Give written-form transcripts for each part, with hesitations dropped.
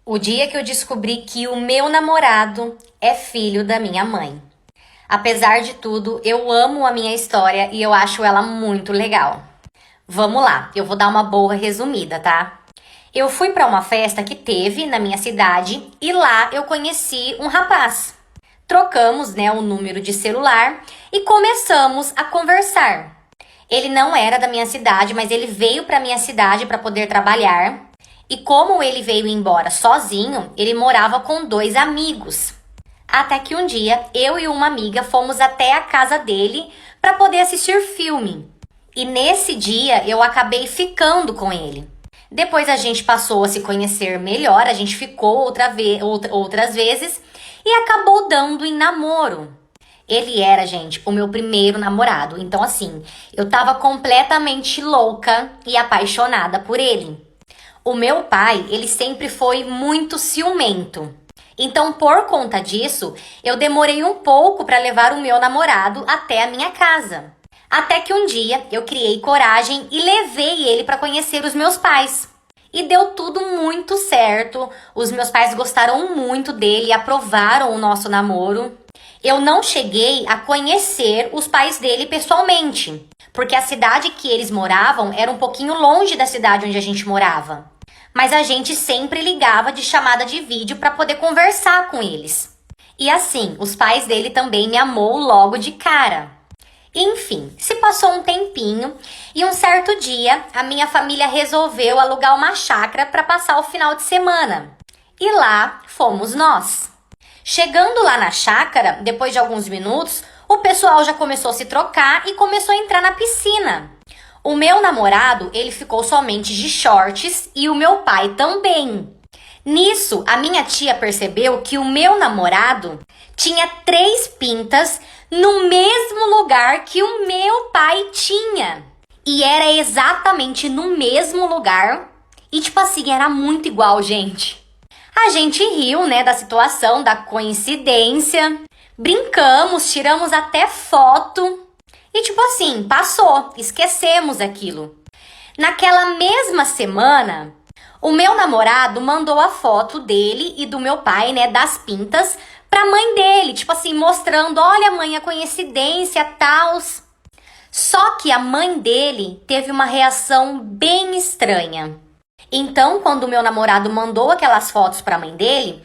O dia que eu descobri que o meu namorado é filho da minha mãe. Apesar de tudo, eu amo a minha história e eu acho ela muito legal. Vamos lá, eu vou dar uma boa resumida, tá? Eu fui para uma festa que teve na minha cidade e lá eu conheci um rapaz. Trocamos, o número de celular e começamos a conversar. Ele não era da minha cidade, mas ele veio para minha cidade para poder trabalhar. E como ele veio embora sozinho, ele morava com dois amigos. Até que um dia, eu e uma amiga fomos até a casa dele para poder assistir filme. E nesse dia, eu acabei ficando com ele. Depois a gente passou a se conhecer melhor, a gente ficou outras vezes e acabou dando em namoro. Ele era, gente, o meu primeiro namorado. Então, assim, eu tava completamente louca e apaixonada por ele. O meu pai, ele sempre foi muito ciumento. Então, por conta disso, eu demorei um pouco para levar o meu namorado até a minha casa. Até que um dia eu criei coragem e levei ele para conhecer os meus pais. E deu tudo muito certo. Os meus pais gostaram muito dele e aprovaram o nosso namoro. Eu não cheguei a conhecer os pais dele pessoalmente, porque a cidade que eles moravam era um pouquinho longe da cidade onde a gente morava. Mas a gente sempre ligava de chamada de vídeo para poder conversar com eles. E assim, os pais dele também me amou logo de cara. Enfim, se passou um tempinho e um certo dia a minha família resolveu alugar uma chácara para passar o final de semana. E lá fomos nós. Chegando lá na chácara, depois de alguns minutos, o pessoal já começou a se trocar e começou a entrar na piscina. O meu namorado, ele ficou somente de shorts e o meu pai também. Nisso, a minha tia percebeu que o meu namorado tinha 3 pintas no mesmo lugar que o meu pai tinha. E era exatamente no mesmo lugar. E tipo assim, era muito igual, gente. A gente riu, da situação, da coincidência. Brincamos, tiramos até foto. E tipo assim, passou, esquecemos aquilo. Naquela mesma semana, o meu namorado mandou a foto dele e do meu pai, das pintas, pra mãe dele. Tipo assim, mostrando, olha mãe, a coincidência, tals. Só que a mãe dele teve uma reação bem estranha. Então, quando o meu namorado mandou aquelas fotos para a mãe dele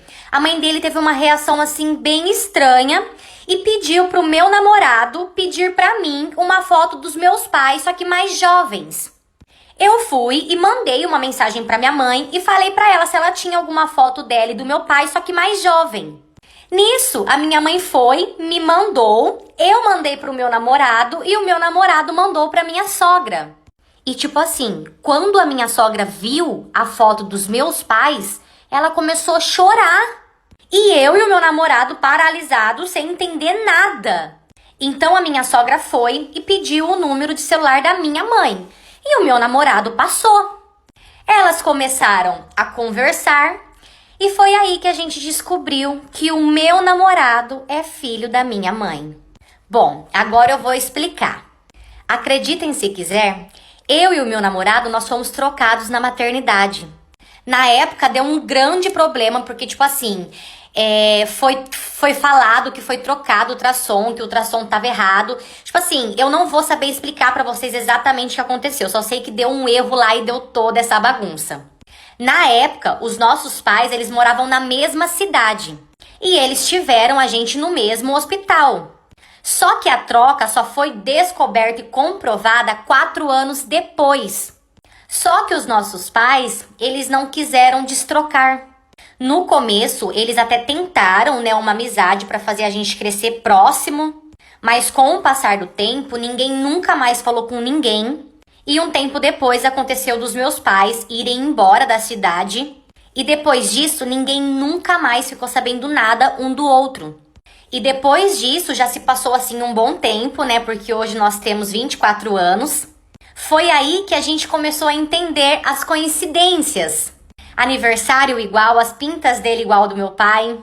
teve uma reação assim bem estranha e pediu pro meu namorado pedir para mim uma foto dos meus pais, só que mais jovens. Eu fui e mandei uma mensagem para minha mãe e falei para ela se ela tinha alguma foto dela e do meu pai, só que mais jovem. Nisso, a minha mãe foi, me mandou, eu mandei pro meu namorado e o meu namorado mandou para minha sogra. E tipo assim, quando a minha sogra viu a foto dos meus pais, ela começou a chorar. E eu e o meu namorado paralisados, sem entender nada. Então a minha sogra foi e pediu o número de celular da minha mãe. E o meu namorado passou. Elas começaram a conversar e foi aí que a gente descobriu que o meu namorado é filho da minha mãe. Bom, agora eu vou explicar. Acreditem se quiser, eu e o meu namorado, nós fomos trocados na maternidade. Na época deu um grande problema, porque tipo assim, foi falado que foi trocado o ultrassom, que o ultrassom tava errado. Tipo assim, eu não vou saber explicar pra vocês exatamente o que aconteceu, só sei que deu um erro lá e deu toda essa bagunça. Na época, os nossos pais, eles moravam na mesma cidade. E eles tiveram a gente no mesmo hospital. Só que a troca só foi descoberta e comprovada 4 anos depois. Só que os nossos pais, eles não quiseram destrocar. No começo, eles até tentaram, uma amizade para fazer a gente crescer próximo. Mas com o passar do tempo, ninguém nunca mais falou com ninguém. E um tempo depois aconteceu dos meus pais irem embora da cidade. E depois disso, ninguém nunca mais ficou sabendo nada um do outro. E depois disso, já se passou assim um bom tempo, porque hoje nós temos 24 anos. Foi aí que a gente começou a entender as coincidências. Aniversário igual, as pintas dele igual do meu pai.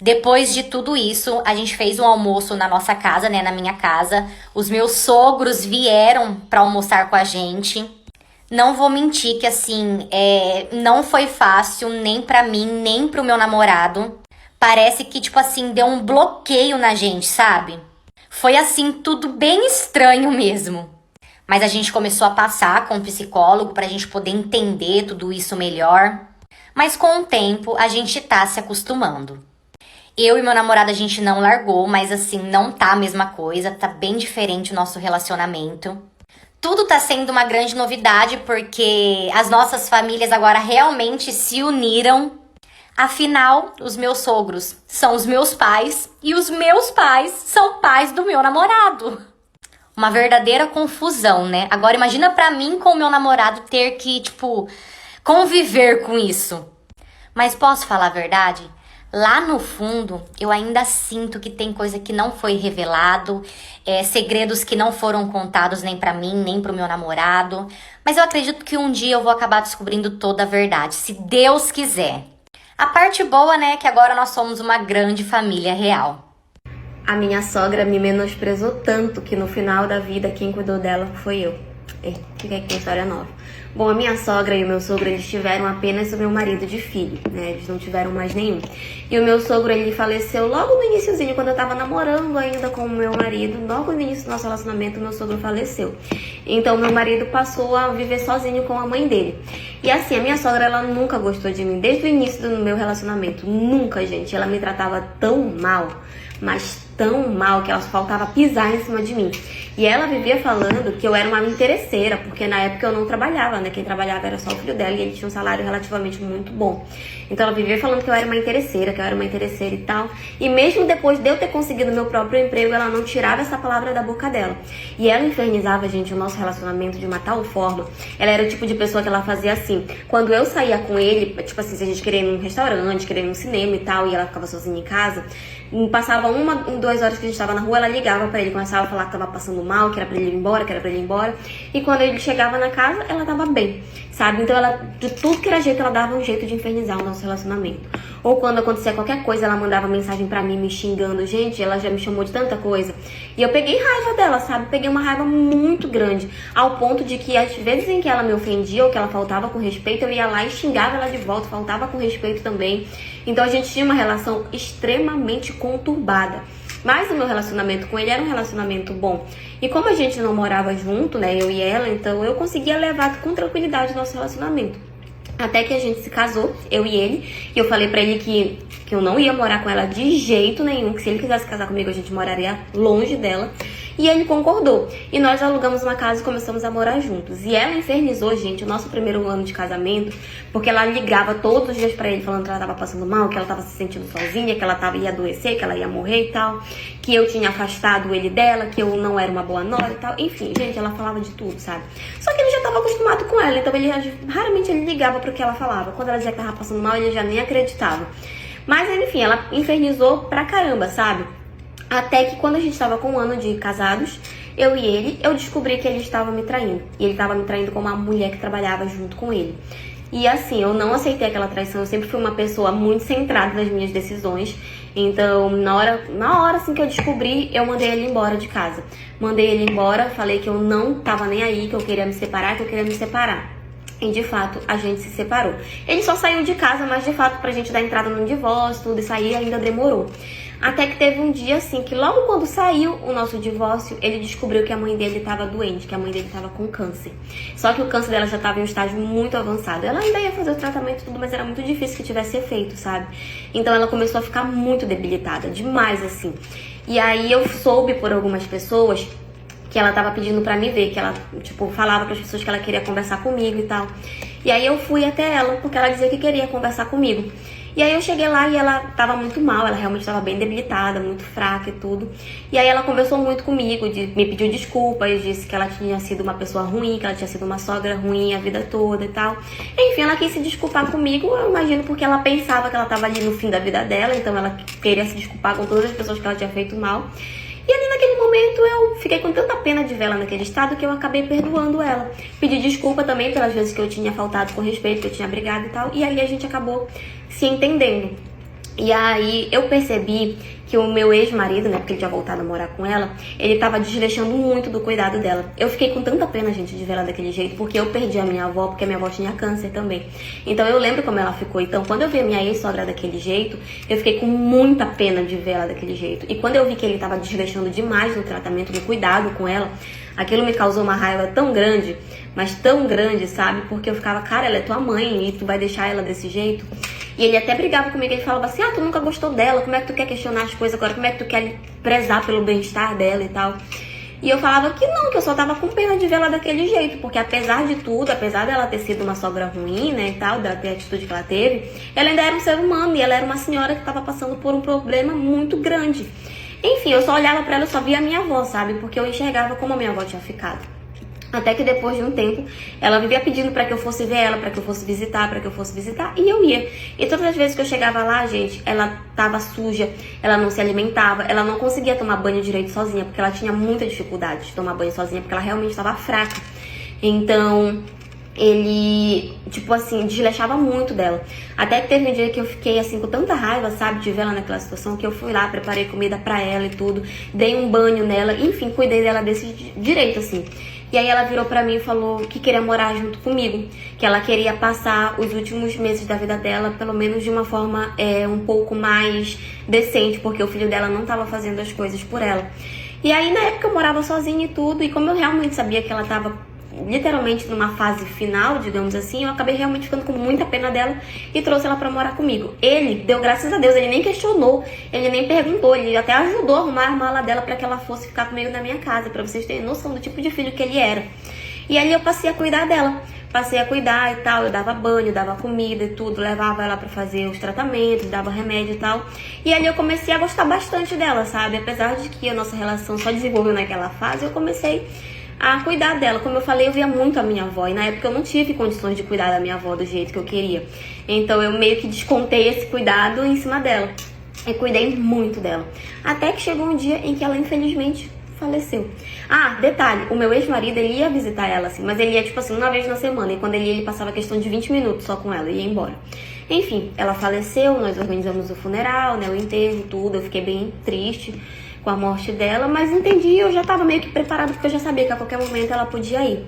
Depois de tudo isso, a gente fez um almoço na nossa casa, na minha casa. Os meus sogros vieram para almoçar com a gente. Não vou mentir que, assim, não foi fácil nem pra mim, nem pro meu namorado. Parece que, tipo assim, deu um bloqueio na gente, sabe? Foi, assim, tudo bem estranho mesmo. Mas a gente começou a passar com o psicólogo pra gente poder entender tudo isso melhor. Mas com o tempo, a gente tá se acostumando. Eu e meu namorado, a gente não largou, mas assim, não tá a mesma coisa, tá bem diferente o nosso relacionamento. Tudo tá sendo uma grande novidade porque as nossas famílias agora realmente se uniram. Afinal, os meus sogros são os meus pais e os meus pais são pais do meu namorado. Uma verdadeira confusão, né? Agora imagina pra mim com o meu namorado ter que, tipo, conviver com isso. Mas posso falar a verdade? Lá no fundo, eu ainda sinto que tem coisa que não foi revelado, segredos que não foram contados nem pra mim, nem pro meu namorado. Mas eu acredito que um dia eu vou acabar descobrindo toda a verdade, se Deus quiser. A parte boa, né, é que agora nós somos uma grande família real. A minha sogra me menosprezou tanto que no final da vida quem cuidou dela foi eu. Fica aqui a história nova. Bom, a minha sogra e o meu sogro, eles tiveram apenas o meu marido de filho, né? Eles não tiveram mais nenhum. E o meu sogro, ele faleceu logo no iniciozinho, quando eu tava namorando ainda com o meu marido. Logo no início do nosso relacionamento, o meu sogro faleceu. Então, meu marido passou a viver sozinho com a mãe dele. E assim, a minha sogra, ela nunca gostou de mim, desde o início do meu relacionamento. Nunca, gente. Ela me tratava tão mal, mas tão mal, que ela só faltava pisar em cima de mim. E ela vivia falando que eu era uma interesseira, porque na época eu não trabalhava, né? Quem trabalhava era só o filho dela e ele tinha um salário relativamente muito bom. Então ela vivia falando que eu era uma interesseira, e tal. E mesmo depois de eu ter conseguido meu próprio emprego, ela não tirava essa palavra da boca dela. E ela infernizava, gente, o nosso relacionamento de uma tal forma. Ela era o tipo de pessoa que ela fazia assim. Quando eu saía com ele, tipo assim, se a gente queria ir num restaurante, queria ir num cinema e tal, e ela ficava sozinha em casa, passava 2 horas que a gente tava na rua, ela ligava pra ele, começava a falar que tava passando mal, que era pra ele ir embora, que era pra ele ir embora. E quando ele chegava na casa, ela tava bem, sabe? Então ela, de tudo que era jeito, ela dava um jeito de infernizar o nosso relacionamento. Ou quando acontecia qualquer coisa, ela mandava mensagem pra mim me xingando. Gente, ela já me chamou de tanta coisa. E eu peguei raiva dela, sabe? Peguei uma raiva muito grande. Ao ponto de que às vezes em que ela me ofendia ou que ela faltava com respeito, eu ia lá e xingava ela de volta, faltava com respeito também. Então a gente tinha uma relação extremamente conturbada. Mas o meu relacionamento com ele era um relacionamento bom. E como a gente não morava junto, né, eu e ela, então eu conseguia levar com tranquilidade o nosso relacionamento. Até que a gente se casou, eu e ele, e eu falei pra ele que eu não ia morar com ela de jeito nenhum, que se ele quisesse casar comigo a gente moraria longe dela. E ele concordou. E nós alugamos uma casa e começamos a morar juntos. E ela infernizou, gente, o nosso primeiro ano de casamento, porque ela ligava todos os dias pra ele falando que ela tava passando mal, que ela tava se sentindo sozinha, que ela ia adoecer, que ela ia morrer e tal, que eu tinha afastado ele dela, que eu não era uma boa nora e tal. Enfim, gente, ela falava de tudo, sabe? Só que ele já tava acostumado com ela, então raramente ele ligava pro que ela falava. Quando ela dizia que tava passando mal, ele já nem acreditava. Mas, enfim, ela infernizou pra caramba, sabe? Até que quando a gente estava com 1 ano de casados, eu e ele, eu descobri que ele estava me traindo. E ele estava me traindo com uma mulher que trabalhava junto com ele. E assim, eu não aceitei aquela traição. Eu sempre fui uma pessoa muito centrada nas minhas decisões. Então, na hora assim que eu descobri, eu mandei ele embora de casa. Mandei ele embora, falei que eu não tava nem aí, que eu queria me separar, que eu queria me separar. E de fato, a gente se separou. Ele só saiu de casa, mas de fato, pra gente dar entrada no divórcio, tudo isso aí ainda demorou. Até que teve um dia assim, que logo quando saiu o nosso divórcio, ele descobriu que a mãe dele estava doente, que a mãe dele estava com câncer. Só que o câncer dela já estava em um estágio muito avançado. Ela ainda ia fazer o tratamento e tudo, mas era muito difícil que tivesse efeito, sabe? Então ela começou a ficar muito debilitada, demais assim. E aí eu soube por algumas pessoas que ela tava pedindo pra me ver, que ela, tipo, falava pras pessoas que ela queria conversar comigo e tal. E aí eu fui até ela, porque ela dizia que queria conversar comigo. E aí eu cheguei lá e ela tava muito mal, ela realmente tava bem debilitada, muito fraca e tudo. E aí ela conversou muito comigo, me pediu desculpas, disse que ela tinha sido uma pessoa ruim, que ela tinha sido uma sogra ruim a vida toda e tal. Enfim, ela quis se desculpar comigo, eu imagino porque ela pensava que ela tava ali no fim da vida dela, então ela queria se desculpar com todas as pessoas que ela tinha feito mal. E ali naquele momento eu fiquei com tanta pena de ver ela naquele estado que eu acabei perdoando ela. Pedi desculpa também pelas vezes que eu tinha faltado com respeito, que eu tinha brigado e tal. E aí a gente acabou se entendendo. E aí eu percebi que o meu ex-marido, né, porque ele tinha voltado a morar com ela, ele tava desleixando muito do cuidado dela. Eu fiquei com tanta pena, gente, de ver ela daquele jeito, porque eu perdi a minha avó, porque a minha avó tinha câncer também. Então eu lembro como ela ficou. Então quando eu vi a minha ex-sogra daquele jeito, eu fiquei com muita pena de ver ela daquele jeito. E quando eu vi que ele tava desleixando demais no tratamento, no cuidado com ela, aquilo me causou uma raiva tão grande, mas tão grande, sabe? Porque eu ficava, cara, ela é tua mãe e tu vai deixar ela desse jeito? E ele até brigava comigo, ele falava assim, tu nunca gostou dela, como é que tu quer questionar as coisas agora, como é que tu quer prezar pelo bem-estar dela e tal. E eu falava que não, que eu só tava com pena de ver ela daquele jeito, porque apesar de tudo, apesar dela ter sido uma sogra ruim, né, e tal, dela ter a atitude que ela teve, ela ainda era um ser humano e ela era uma senhora que tava passando por um problema muito grande. Enfim, eu só olhava pra ela, eu só via a minha avó, sabe, porque eu enxergava como a minha avó tinha ficado. Até que depois de um tempo, ela vivia pedindo pra que eu fosse ver ela, pra que eu fosse visitar, e eu ia. E todas as vezes que eu chegava lá, gente, ela tava suja, ela não se alimentava, ela não conseguia tomar banho direito sozinha, porque ela tinha muita dificuldade de tomar banho sozinha, porque ela realmente estava fraca. Então, ele, tipo assim, desleixava muito dela. Até que teve um dia que eu fiquei, assim, com tanta raiva, sabe, de ver ela naquela situação, que eu fui lá, preparei comida pra ela e tudo, dei um banho nela, enfim, cuidei dela desse direito, assim. E aí ela virou pra mim e falou que queria morar junto comigo, que ela queria passar os últimos meses da vida dela, pelo menos de uma forma um pouco mais decente, porque o filho dela não tava fazendo as coisas por ela. E aí na época eu morava sozinha e tudo, e como eu realmente sabia que ela tava literalmente numa fase final, digamos assim, eu acabei realmente ficando com muita pena dela e trouxe ela pra morar comigo. Ele deu graças a Deus, ele nem questionou, ele nem perguntou, ele até ajudou a arrumar a mala dela pra que ela fosse ficar comigo na minha casa, pra vocês terem noção do tipo de filho que ele era. E aí eu passei a cuidar dela, passei a cuidar e tal, eu dava banho, dava comida e tudo, levava ela pra fazer os tratamentos, dava remédio e tal. E ali eu comecei a gostar bastante dela, sabe? Apesar de que a nossa relação só desenvolveu naquela fase, eu comecei a cuidar dela. Como eu falei, eu via muito a minha avó, e na época eu não tive condições de cuidar da minha avó do jeito que eu queria. Então eu meio que descontei esse cuidado em cima dela, e cuidei muito dela. Até que chegou um dia em que ela infelizmente faleceu. Ah, detalhe, o meu ex-marido, ele ia visitar ela assim, mas ele ia tipo assim, uma vez na semana, e quando ele ia, ele passava questão de 20 minutos só com ela e ia embora. Enfim, ela faleceu, nós organizamos o funeral, né, o enterro, tudo, eu fiquei bem triste com a morte dela, mas entendi, eu já tava meio que preparada, porque eu já sabia que a qualquer momento ela podia ir.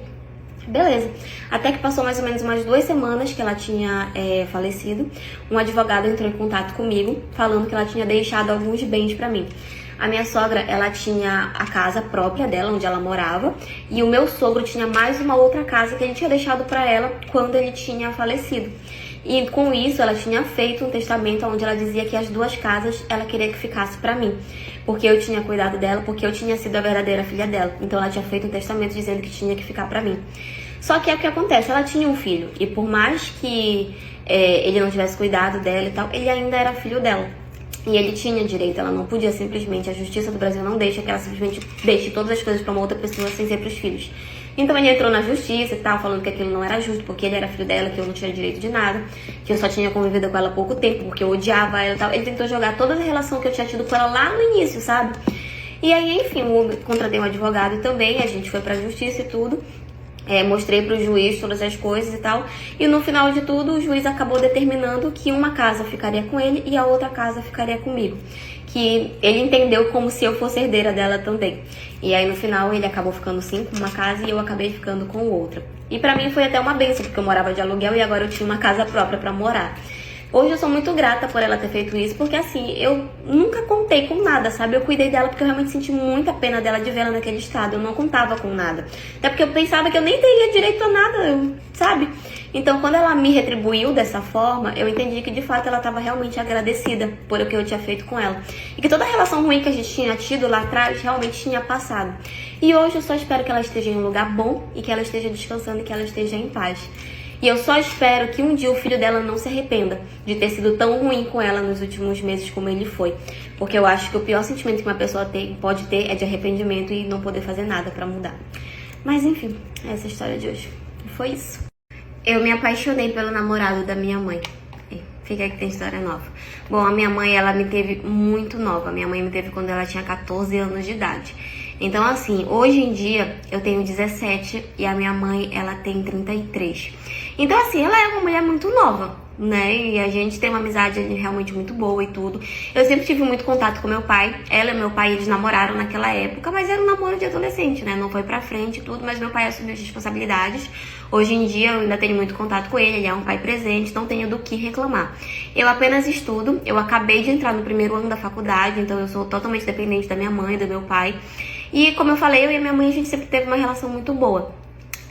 Beleza. Até que passou mais ou menos umas 2 semanas que ela tinha falecido, um advogado entrou em contato comigo, falando que ela tinha deixado alguns bens pra mim. A minha sogra, ela tinha a casa própria dela, onde ela morava, e o meu sogro tinha mais uma outra casa que ele tinha deixado pra ela quando ele tinha falecido. E com isso, ela tinha feito um testamento onde ela dizia que as 2 casas ela queria que ficasse pra mim, porque eu tinha cuidado dela, porque eu tinha sido a verdadeira filha dela. Então ela tinha feito um testamento dizendo que tinha que ficar pra mim. Só que é o que acontece, ela tinha um filho, e por mais que ele não tivesse cuidado dela e tal, ele ainda era filho dela. E ele tinha direito, ela não podia simplesmente, a justiça do Brasil não deixa que ela simplesmente deixe todas as coisas pra uma outra pessoa sem ser pros filhos. Então ele entrou na justiça e tal, falando que aquilo não era justo, porque ele era filho dela, que eu não tinha direito de nada, que eu só tinha convivido com ela há pouco tempo, porque eu odiava ela e tal. Ele tentou jogar toda a relação que eu tinha tido com ela lá no início, sabe? E aí, enfim, eu contratei um advogado também, a gente foi pra justiça e tudo. Mostrei pro juiz todas as coisas e tal. E no final de tudo, o juiz acabou determinando que uma casa ficaria com ele e a outra casa ficaria comigo. Que ele entendeu como se eu fosse herdeira dela também. E aí no final ele acabou ficando sim com uma casa e eu acabei ficando com outra. E pra mim foi até uma bênção, porque eu morava de aluguel e agora eu tinha uma casa própria pra morar. Hoje eu sou muito grata por ela ter feito isso, porque assim, eu nunca contei com nada, sabe? Eu cuidei dela porque eu realmente senti muita pena dela de vê-la naquele estado. Eu não contava com nada. Até porque eu pensava que eu nem teria direito a nada, sabe? Então, quando ela me retribuiu dessa forma, eu entendi que de fato ela estava realmente agradecida por o que eu tinha feito com ela. E que toda a relação ruim que a gente tinha tido lá atrás realmente tinha passado. E hoje eu só espero que ela esteja em um lugar bom e que ela esteja descansando e que ela esteja em paz. E eu só espero que um dia o filho dela não se arrependa de ter sido tão ruim com ela nos últimos meses como ele foi. Porque eu acho que o pior sentimento que uma pessoa pode ter é de arrependimento e não poder fazer nada pra mudar. Mas enfim, essa é a história de hoje. E foi isso. Eu me apaixonei pelo namorado da minha mãe. Fica aí que tem história nova. Bom, a minha mãe, ela me teve muito nova. A minha mãe me teve quando ela tinha 14 anos de idade. Então, assim, hoje em dia eu tenho 17 e a minha mãe, ela tem 33. Então, assim, ela é uma mulher muito nova. né? E a gente tem uma amizade realmente muito boa e tudo. Eu sempre tive muito contato com meu pai. Ela e meu pai, eles namoraram naquela época, mas era um namoro de adolescente, né? Não foi pra frente e tudo, mas meu pai assumiu as responsabilidades. Hoje em dia eu ainda tenho muito contato com ele, ele é um pai presente, não tenho do que reclamar. Eu apenas estudo, eu acabei de entrar no primeiro ano da faculdade, então eu sou totalmente dependente da minha mãe, do meu pai. E como eu falei, eu e a minha mãe, a gente sempre teve uma relação muito boa.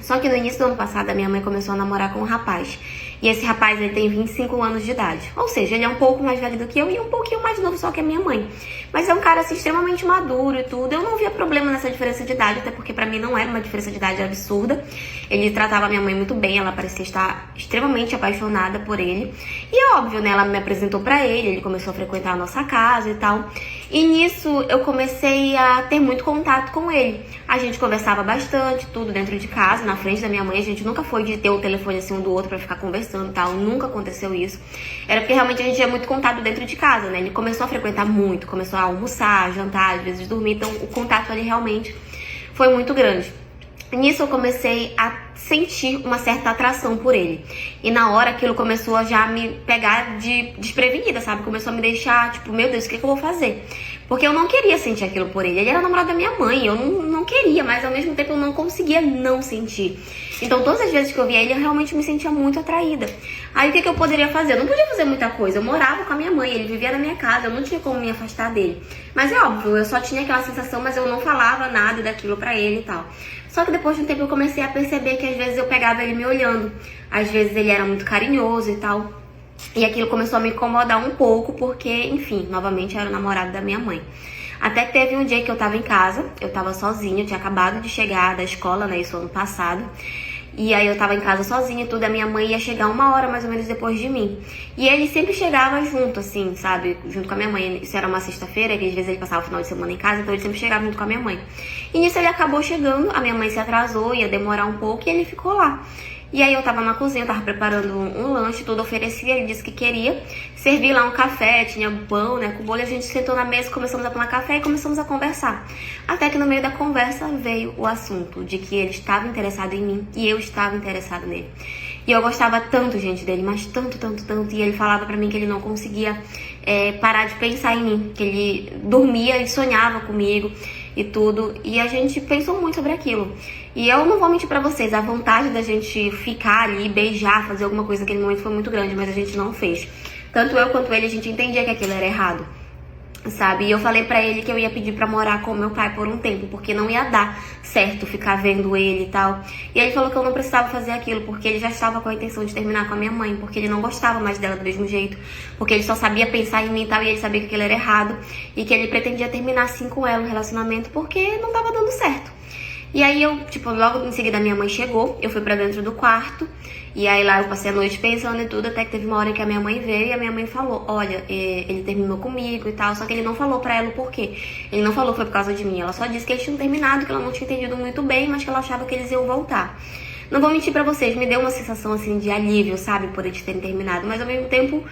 Só que no início do ano passado, a minha mãe começou a namorar com um rapaz. E esse rapaz, ele tem 25 anos de idade. Ou seja, ele é um pouco mais velho do que eu e um pouquinho mais novo só que a minha mãe. Mas é um cara, assim, extremamente maduro e tudo. Eu não via problema nessa diferença de idade, até porque pra mim não era uma diferença de idade absurda. Ele tratava a minha mãe muito bem, ela parecia estar extremamente apaixonada por ele. E é óbvio, né, ela me apresentou pra ele começou a frequentar a nossa casa e tal. E nisso eu comecei a ter muito contato com ele. A gente conversava bastante, tudo dentro de casa, na frente da minha mãe. A gente nunca foi de ter o telefone assim um do outro pra ficar conversando e tal. Nunca aconteceu isso. Era porque realmente a gente tinha muito contato dentro de casa, né? Ele começou a frequentar muito, começou a almoçar, jantar, às vezes dormir. Então o contato ali realmente foi muito grande. Nisso eu comecei a sentir uma certa atração por ele. E na hora aquilo começou a já me pegar de desprevenida, sabe? Começou a me deixar, tipo, meu Deus, o que eu vou fazer? Porque eu não queria sentir aquilo por ele. Ele era namorado da minha mãe, eu não queria, mas ao mesmo tempo eu não conseguia não sentir. Então todas as vezes que eu via ele, eu realmente me sentia muito atraída. Aí o que eu poderia fazer? Eu não podia fazer muita coisa. Eu morava com a minha mãe, ele vivia na minha casa, eu não tinha como me afastar dele. Mas é óbvio, eu só tinha aquela sensação, mas eu não falava nada daquilo pra ele e tal. Só que depois de um tempo eu comecei a perceber que às vezes eu pegava ele me olhando. Às vezes ele era muito carinhoso e tal. E aquilo começou a me incomodar um pouco, porque, enfim, novamente era o namorado da minha mãe. Até que teve um dia que eu tava em casa, eu tava sozinha, eu tinha acabado de chegar da escola, né, isso ano passado. E aí eu tava em casa sozinha e tudo, a minha mãe ia chegar 1 hora mais ou menos depois de mim. E ele sempre chegava junto, assim, sabe, junto com a minha mãe. Isso era uma sexta-feira, que às vezes ele passava o final de semana em casa, então ele sempre chegava junto com a minha mãe. E nisso ele acabou chegando, a minha mãe se atrasou, ia demorar um pouco e ele ficou lá. E aí eu tava na cozinha, eu tava preparando um lanche, tudo, ofereci, ele disse que queria. Servi lá um café, tinha pão, né, com bolo, a gente sentou na mesa, começamos a tomar café e começamos a conversar. Até que no meio da conversa veio o assunto de que ele estava interessado em mim e eu estava interessada nele. E eu gostava tanto, gente, dele, mas tanto, tanto, tanto. E ele falava pra mim que ele não conseguia parar de pensar em mim, que ele dormia e sonhava comigo e tudo. E a gente pensou muito sobre aquilo. E eu não vou mentir pra vocês, a vontade da gente ficar ali, beijar, fazer alguma coisa naquele momento foi muito grande, mas a gente não fez. Tanto eu quanto ele, a gente entendia que aquilo era errado, sabe? E eu falei pra ele que eu ia pedir pra morar com meu pai por um tempo, porque não ia dar certo ficar vendo ele e tal. E ele falou que eu não precisava fazer aquilo, porque ele já estava com a intenção de terminar com a minha mãe, porque ele não gostava mais dela do mesmo jeito, porque ele só sabia pensar em mim e tal, e ele sabia que aquilo era errado, e que ele pretendia terminar assim com ela, um relacionamento, porque não tava dando certo. E aí eu, tipo, logo em seguida a minha mãe chegou, eu fui pra dentro do quarto, e aí lá eu passei a noite pensando e tudo, até que teve uma hora que a minha mãe veio e a minha mãe falou, olha, ele terminou comigo e tal, só que ele não falou pra ela o porquê. Ele não falou foi por causa de mim, ela só disse que eles tinham terminado, que ela não tinha entendido muito bem, mas que ela achava que eles iam voltar. Não vou mentir pra vocês, me deu uma sensação assim de alívio, sabe, por eles terem terminado, mas ao mesmo tempo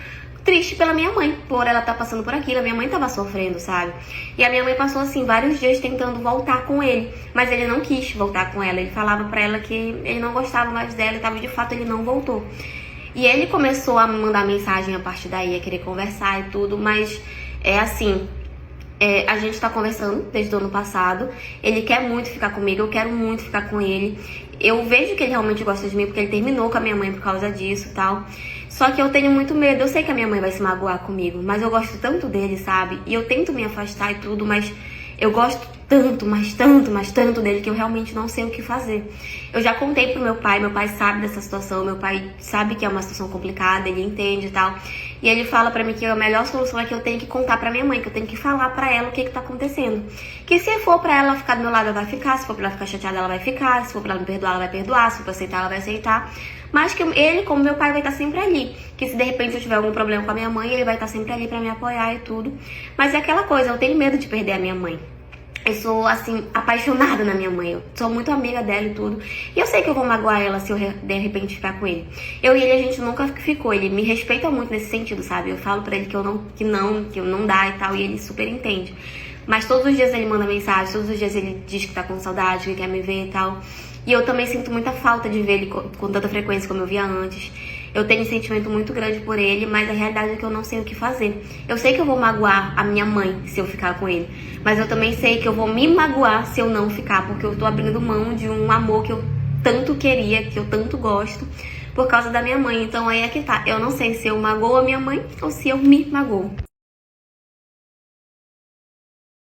triste pela minha mãe, por ela estar passando por aquilo. A minha mãe tava sofrendo, sabe? E a minha mãe passou, assim, vários dias tentando voltar com ele, mas ele não quis voltar com ela. Ele falava pra ela que ele não gostava mais dela e tava, de fato, ele não voltou. E ele começou a me mandar mensagem a partir daí, a querer conversar e tudo, mas é assim... a gente tá conversando desde o ano passado. Ele quer muito ficar comigo, eu quero muito ficar com ele. Eu vejo que ele realmente gosta de mim, porque ele terminou com a minha mãe por causa disso e tal. Só que eu tenho muito medo, eu sei que a minha mãe vai se magoar comigo, mas eu gosto tanto dele, sabe? E eu tento me afastar e tudo, mas eu gosto tanto, mas tanto, mas tanto dele que eu realmente não sei o que fazer. Eu já contei pro meu pai sabe dessa situação, meu pai sabe que é uma situação complicada, ele entende e tal. E ele fala pra mim que a melhor solução é que eu tenho que contar pra minha mãe, que eu tenho que falar pra ela o que tá acontecendo. Que se for pra ela ficar do meu lado, ela vai ficar, se for pra ela ficar chateada, ela vai ficar, se for pra ela me perdoar, ela vai perdoar, se for pra aceitar, ela vai aceitar. Mas que ele, como meu pai, vai estar sempre ali. Que se de repente eu tiver algum problema com a minha mãe, ele vai estar sempre ali pra me apoiar e tudo. Mas é aquela coisa, eu tenho medo de perder a minha mãe. Eu sou, assim, apaixonada na minha mãe. Eu sou muito amiga dela e tudo. E eu sei que eu vou magoar ela se eu de repente ficar com ele. Eu e ele, a gente nunca ficou. Ele me respeita muito nesse sentido, sabe? Eu falo pra ele que eu não dá e tal. E ele super entende. Mas todos os dias ele manda mensagem. Todos os dias ele diz que tá com saudade, que quer me ver e tal. E eu também sinto muita falta de ver ele com tanta frequência como eu via antes. Eu tenho um sentimento muito grande por ele, mas a realidade é que eu não sei o que fazer. Eu sei que eu vou magoar a minha mãe se eu ficar com ele, mas eu também sei que eu vou me magoar se eu não ficar, porque eu tô abrindo mão de um amor que eu tanto queria, que eu tanto gosto, por causa da minha mãe. Então aí é que tá. Eu não sei se eu magoo a minha mãe ou se eu me magoo.